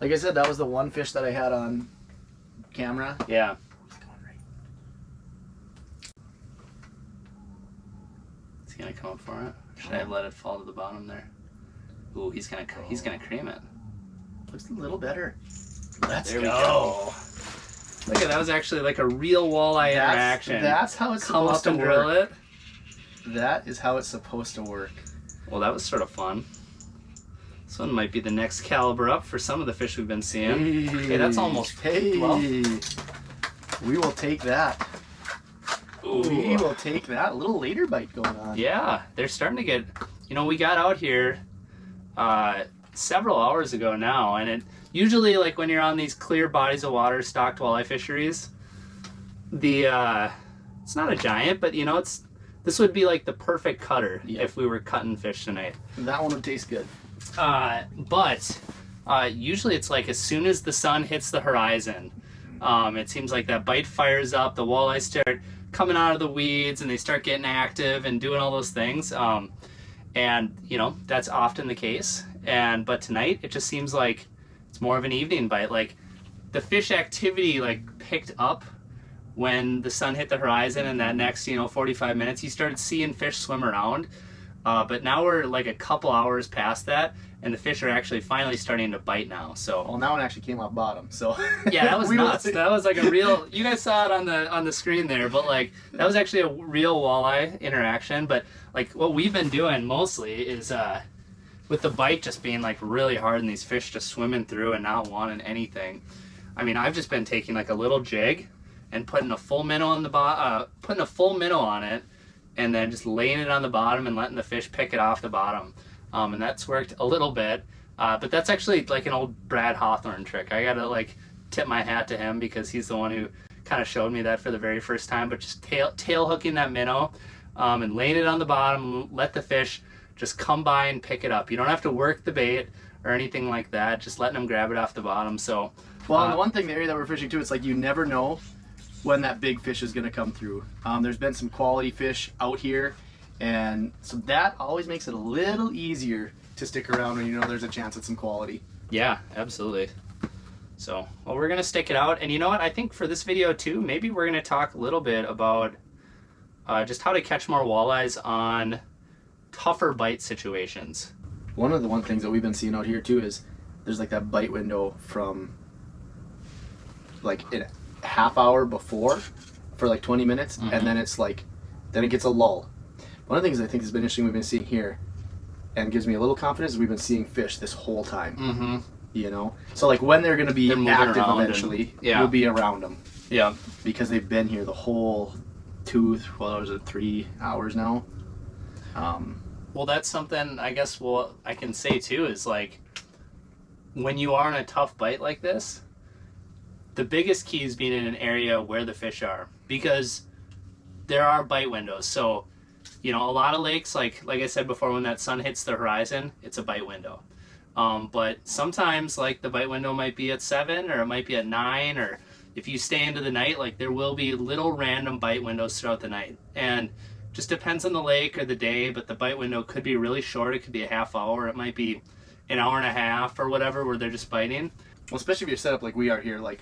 Like I said, that was the one fish that I had on camera. Yeah. Is he gonna come up for it? Should I let it fall to the bottom there? Ooh, he's gonna cream it. Looks a little better. There we go. Look at that, was actually like a real walleye interaction. That's how it's Come supposed up and to drill work. it. That is how it's supposed to work. Well, that was sort of fun. This one might be the next caliber up for some of the fish we've been seeing. Hey, that's almost 12. We will take that. Ooh. We will take that. A little later bite going on. Yeah, they're starting to get, you know, we got out here several hours ago now, and it usually, like when you're on these clear bodies of water, stocked walleye fisheries, it's not a giant, but you know, this would be like the perfect cutter if we were cutting fish tonight. That one would taste good. But usually it's like as soon as the sun hits the horizon, it seems like that bite fires up, the walleyes start coming out of the weeds and they start getting active and doing all those things. And you know, that's often the case. But tonight it just seems like it's more of an evening bite. Like the fish activity like picked up when the sun hit the horizon, and that next, you know, 45 minutes you started seeing fish swim around. But now we're like a couple hours past that, and the fish are actually finally starting to bite now. So well, now it actually came off bottom. So yeah, that was nuts. That was like a real. You guys saw it on the screen there, but like that was actually a real walleye interaction. But like what we've been doing mostly is with the bite just being like really hard and these fish just swimming through and not wanting anything. I mean, I've just been taking like a little jig and putting a full minnow on it, and then just laying it on the bottom and letting the fish pick it off the bottom. And that's worked a little bit, but that's actually like an old Brad Hawthorne trick. I gotta like tip my hat to him because he's the one who kind of showed me that for the very first time. But just tail hooking that minnow and laying it on the bottom, let the fish just come by and pick it up. You don't have to work the bait or anything like that, just letting them grab it off the bottom. So well, and the one thing, the area that we're fishing too, it's like you never know when that big fish is going to come through. There's been some quality fish out here, and so that always makes it a little easier to stick around when you know there's a chance at some quality. Yeah, absolutely. So, well, we're going to stick it out. And you know what? I think for this video too, maybe we're going to talk a little bit about just how to catch more walleyes on tougher bite situations. One of the things that we've been seeing out here too is there's like that bite window from like a half hour before for like 20 minutes, and then it's like, then it gets a lull. One of the things I think has been interesting we've been seeing here and gives me a little confidence is we've been seeing fish this whole time. You know, so like when they're going to be active eventually, we'll be around them. Yeah, because they've been here the whole 3 hours now. Well, that's something I guess I can say too is like when you are in a tough bite like this, the biggest key is being in an area where the fish are, because there are bite windows. So, you know, a lot of lakes, like I said before, when that sun hits the horizon, it's a bite window. But sometimes like the bite window might be at 7 or it might be at 9, or if you stay into the night, like there will be little random bite windows throughout the night. And just depends on the lake or the day, but the bite window could be really short. It could be a half hour. It might be an hour and a half or whatever where they're just biting. Well, especially if you're set up like we are here, like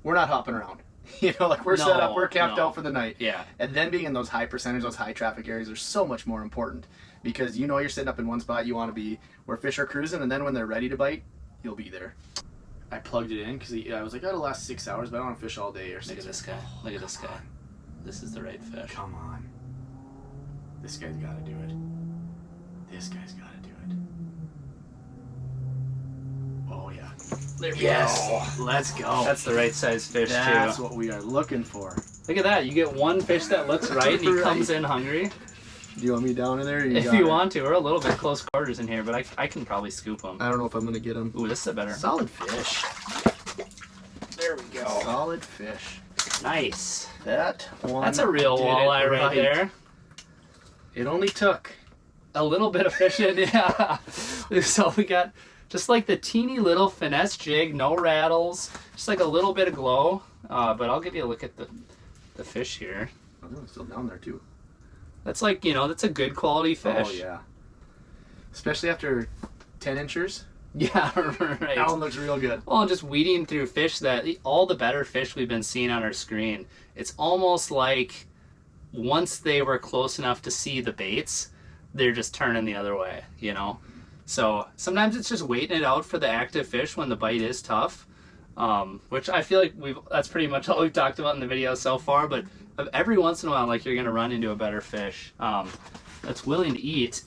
we're not hopping around. You know, like we're set up, we're camped out for the night. Yeah. And then being in those high percentage, those high traffic areas are so much more important, because you know you're sitting up in one spot, you want to be where fish are cruising, and then when they're ready to bite, you'll be there. I plugged it in because I was like, it'll last 6 hours, but I don't want to fish all day or something. Look at this guy. Look at this guy. This is the right fish. Come on. This guy's got to do it. This guy's got to do it. Oh, yeah. There we go. Let's go. That's the right size fish, too. That's what we are looking for. Look at that. You get one fish that looks right, and he comes in hungry. Do you want me down in there? Or if you want to. We're a little bit close quarters in here, but I can probably scoop him. I don't know if I'm going to get him. Ooh, this is a better. Solid fish. There we go. Solid fish. Nice. That one. That's a real walleye right there. It only took a little bit of fishing, yeah. So we got just like the teeny little finesse jig, no rattles, just like a little bit of glow. But I'll give you a look at the fish here. Oh, it's still down there too. That's like, you know, that's a good quality fish. Oh yeah. Especially after 10 inchers. Yeah, right. That one looks real good. Well, just weeding through fish that all the better fish we've been seeing on our screen. It's almost like once they were close enough to see the baits, they're just turning the other way, you know? So sometimes it's just waiting it out for the active fish when the bite is tough, which I feel like that's pretty much all we've talked about in the video so far, but every once in a while, like, you're going to run into a better fish that's willing to eat.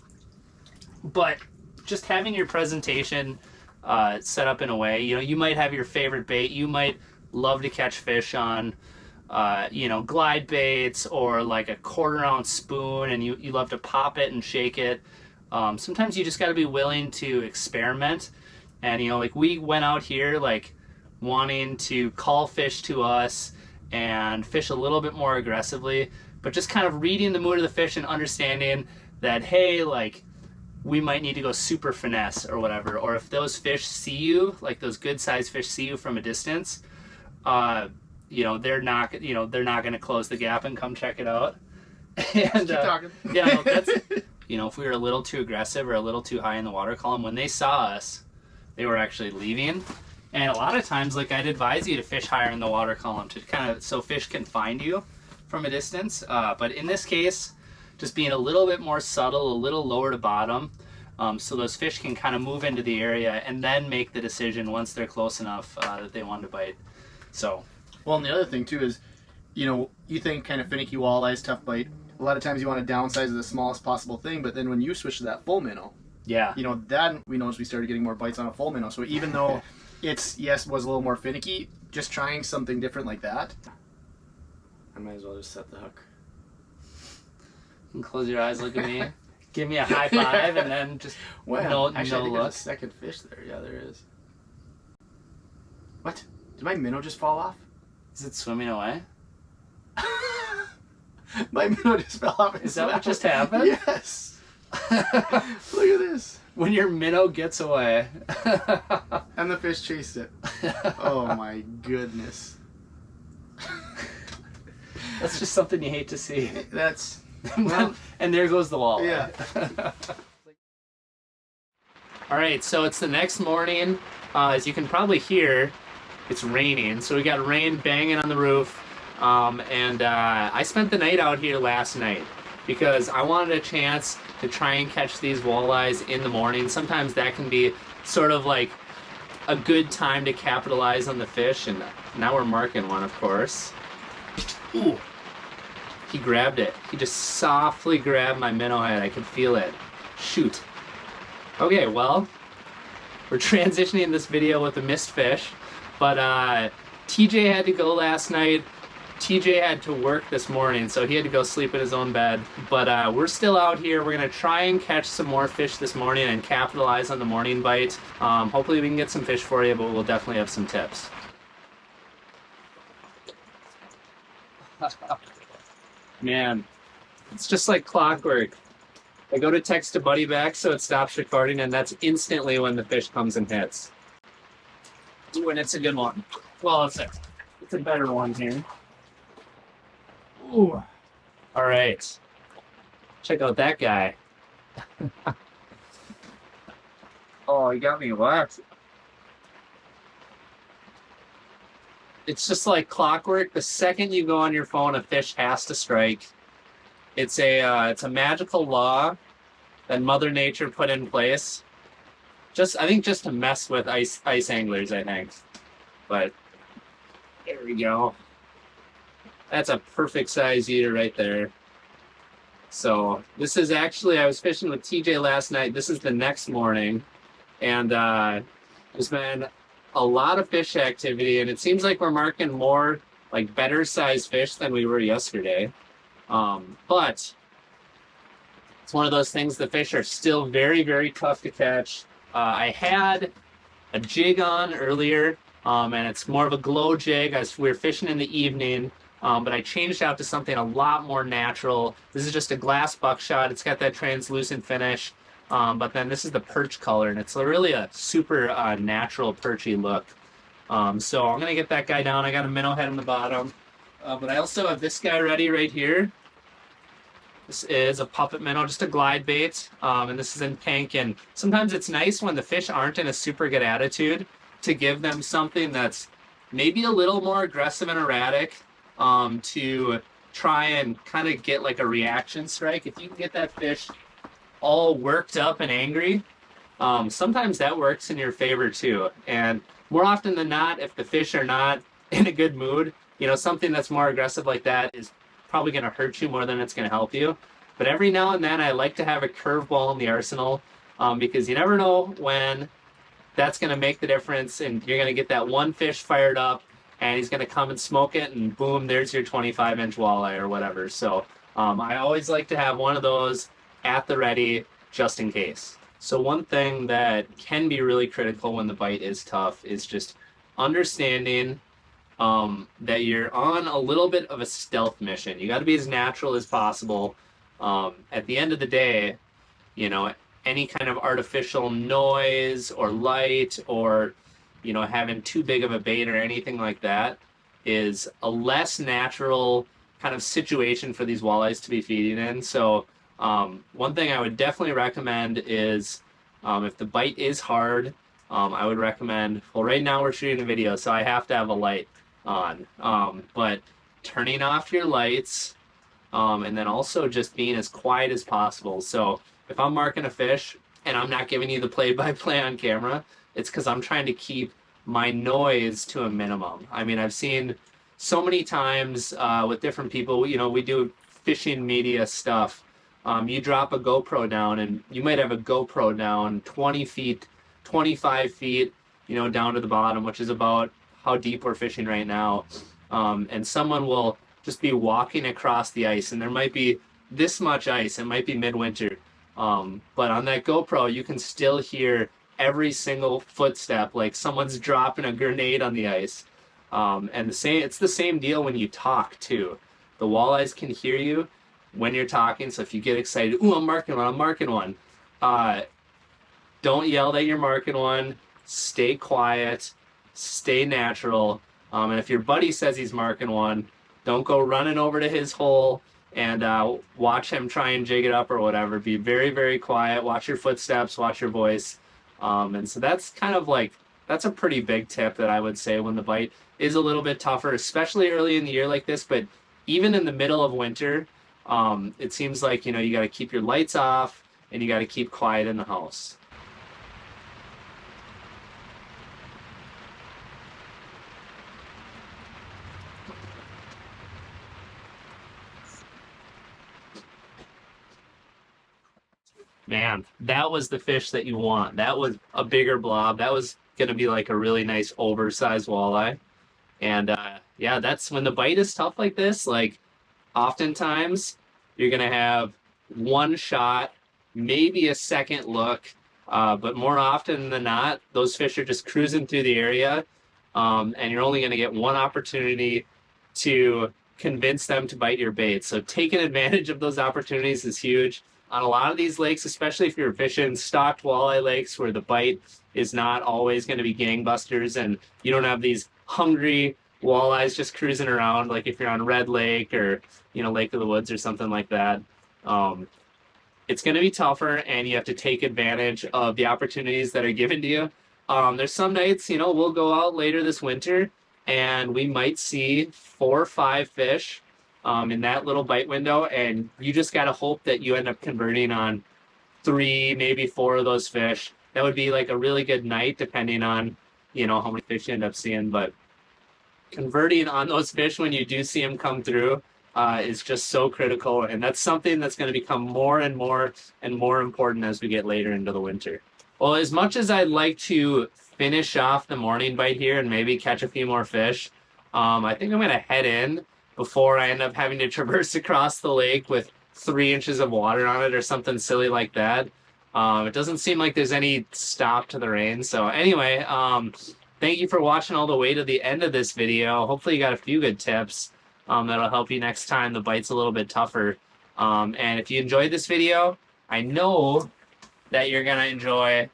But just having your presentation set up in a way, you know, you might have your favorite bait, you might love to catch fish on you know, glide baits or like a 1/4 ounce spoon, and you love to pop it and shake it. Sometimes you just got to be willing to experiment. And, you know, like, we went out here like wanting to call fish to us and fish a little bit more aggressively, but just kind of reading the mood of the fish and understanding that, hey, like, we might need to go super finesse or whatever. Or if those fish see you, like those good sized fish see you from a distance, you know, they're not going to close the gap and come check it out. And Keep talking. yeah, no, that's, you know, if we were a little too aggressive or a little too high in the water column, when they saw us, they were actually leaving. And a lot of times, like, I'd advise you to fish higher in the water column to kind of, so fish can find you from a distance. But in this case, just being a little bit more subtle, a little lower to bottom, so those fish can kind of move into the area and then make the decision once they're close enough that they want to bite. So, well, and the other thing too is, you know, you think kind of finicky walleyes, tough bite. A lot of times you want to downsize the smallest possible thing, but then when you switch to that full minnow, yeah, you know, then we noticed we started getting more bites on a full minnow. So even though it's, yes, was a little more finicky, just trying something different like that, I might as well just set the hook. And close your eyes, look at me, give me a high five, and then just Well, no actually, I think look. there's a second fish there. Yeah, there is. What? Did my minnow just fall off? Is it swimming away? My minnow just fell off. Is that what just happened? Yes. Look at this. When your minnow gets away. And the fish chased it. Oh my goodness. That's just something you hate to see. That's, well, and there goes the wall. yeah. All right, so it's the next morning. As you can probably hear, it's raining. So we got rain banging on the roof. And I spent the night out here last night because I wanted a chance to try and catch these walleyes in the morning. Sometimes that can be sort of like a good time to capitalize on the fish. And now we're marking one, of course. Ooh. He grabbed it. He just softly grabbed my minnow head. I could feel it. Shoot. Okay, well, we're transitioning this video with a missed fish, but TJ had to go last night. TJ had to work this morning, so he had to go sleep in his own bed. But we're still out here. We're going to try and catch some more fish this morning and capitalize on the morning bite. Hopefully we can get some fish for you, but we'll definitely have some tips. Man, it's just like clockwork. I go to text a buddy back so it stops recording, and that's instantly when the fish comes and hits. Ooh, and it's a good one. Well, it's a better one here. Ooh. All right. Check out that guy. Oh, he got me wet. It's just like clockwork. The second you go on your phone, a fish has to strike. It's a magical law that Mother Nature put in place. I think just to mess with ice anglers, I think. But there we go. That's a perfect size eater right there. So this is actually, I was fishing with TJ last night. This is the next morning, and there's been a lot of fish activity, and it seems like we're marking more like better sized fish than we were yesterday. But it's one of those things, the fish are still very, very tough to catch. I had a jig on earlier, and it's more of a glow jig as we were fishing in the evening, but I changed out to something a lot more natural. This is just a glass buckshot. It's got that translucent finish, but then this is the perch color, and it's really a super natural perchy look. So I'm going to get that guy down. I got a minnow head on the bottom, but I also have this guy ready right here. This is a puppet minnow, just a glide bait, and this is in pink. And sometimes it's nice when the fish aren't in a super good attitude to give them something that's maybe a little more aggressive and erratic, to try and kind of get like a reaction strike. If you can get that fish all worked up and angry, sometimes that works in your favor too. And more often than not, if the fish are not in a good mood, something that's more aggressive like that is probably going to hurt you more than it's going to help you. But every now and then I like to have a curveball in the arsenal, because you never know when that's going to make the difference, and you're going to get that one fish fired up and he's going to come and smoke it, and boom, there's your 25-inch walleye or whatever. So I always like to have one of those at the ready just in case. So one thing that can be really critical when the bite is tough is just understanding that you're on a little bit of a stealth mission. You got to be as natural as possible. At the end of the day, any kind of artificial noise or light or, having too big of a bait or anything like that is a less natural kind of situation for these walleyes to be feeding in. So one thing I would definitely recommend is, if the bite is hard, I would recommend, well, right now we're shooting a video, so I have to have a light on, but turning off your lights, and then also just being as quiet as possible. So if I'm marking a fish and I'm not giving you the play-by-play on camera, it's because I'm trying to keep my noise to a minimum. I mean, I've seen so many times with different people, we do fishing media stuff. You drop a GoPro down and you might have a GoPro down 20 feet, 25 feet, down to the bottom, which is about how deep we're fishing right now. And someone will just be walking across the ice, and there might be this much ice. It might be midwinter. But on that GoPro, you can still hear every single footstep, like someone's dropping a grenade on the ice. And it's the same deal when you talk too. The walleyes can hear you when you're talking, so if you get excited, ooh, I'm marking one, don't yell that you're marking one. Stay quiet, stay natural. And if your buddy says he's marking one, don't go running over to his hole and watch him try and jig it up or whatever. Be very, very quiet. Watch your footsteps, watch your voice. And so that's kind of that's a pretty big tip that I would say when the bite is a little bit tougher, especially early in the year like this. But even in the middle of winter, it seems like, you got to keep your lights off and you got to keep quiet in the house. Man, that was the fish that you want. That was a bigger blob. That was going to be like a really nice oversized walleye. And yeah, that's when the bite is tough like this. Like, oftentimes you're going to have one shot, maybe a second look, but more often than not, those fish are just cruising through the area, and you're only going to get one opportunity to convince them to bite your bait. So taking advantage of those opportunities is huge. On a lot of these lakes, especially if you're fishing stocked walleye lakes where the bite is not always going to be gangbusters and you don't have these hungry walleyes just cruising around, like if you're on Red Lake or, Lake of the Woods or something like that, it's going to be tougher, and you have to take advantage of the opportunities that are given to you. There's some nights, we'll go out later this winter and we might see 4 or 5 fish in that little bite window, and you just got to hope that you end up converting on 3, maybe 4 of those fish. That would be like a really good night, depending on, how many fish you end up seeing. But converting on those fish when you do see them come through is just so critical, and that's something that's going to become more and more and more important as we get later into the winter. Well, as much as I'd like to finish off the morning bite here and maybe catch a few more fish, I think I'm going to head in before I end up having to traverse across the lake with 3 inches of water on it or something silly like that. It doesn't seem like there's any stop to the rain. So anyway, thank you for watching all the way to the end of this video. Hopefully you got a few good tips that'll help you next time the bite's a little bit tougher. And if you enjoyed this video, I know that you're going to enjoy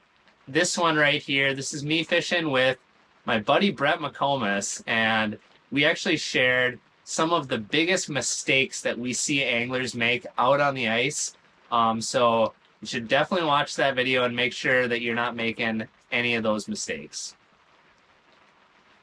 this one right here. This is me fishing with my buddy Brett McComas, and we actually shared some of the biggest mistakes that we see anglers make out on the ice. So you should definitely watch that video and make sure that you're not making any of those mistakes.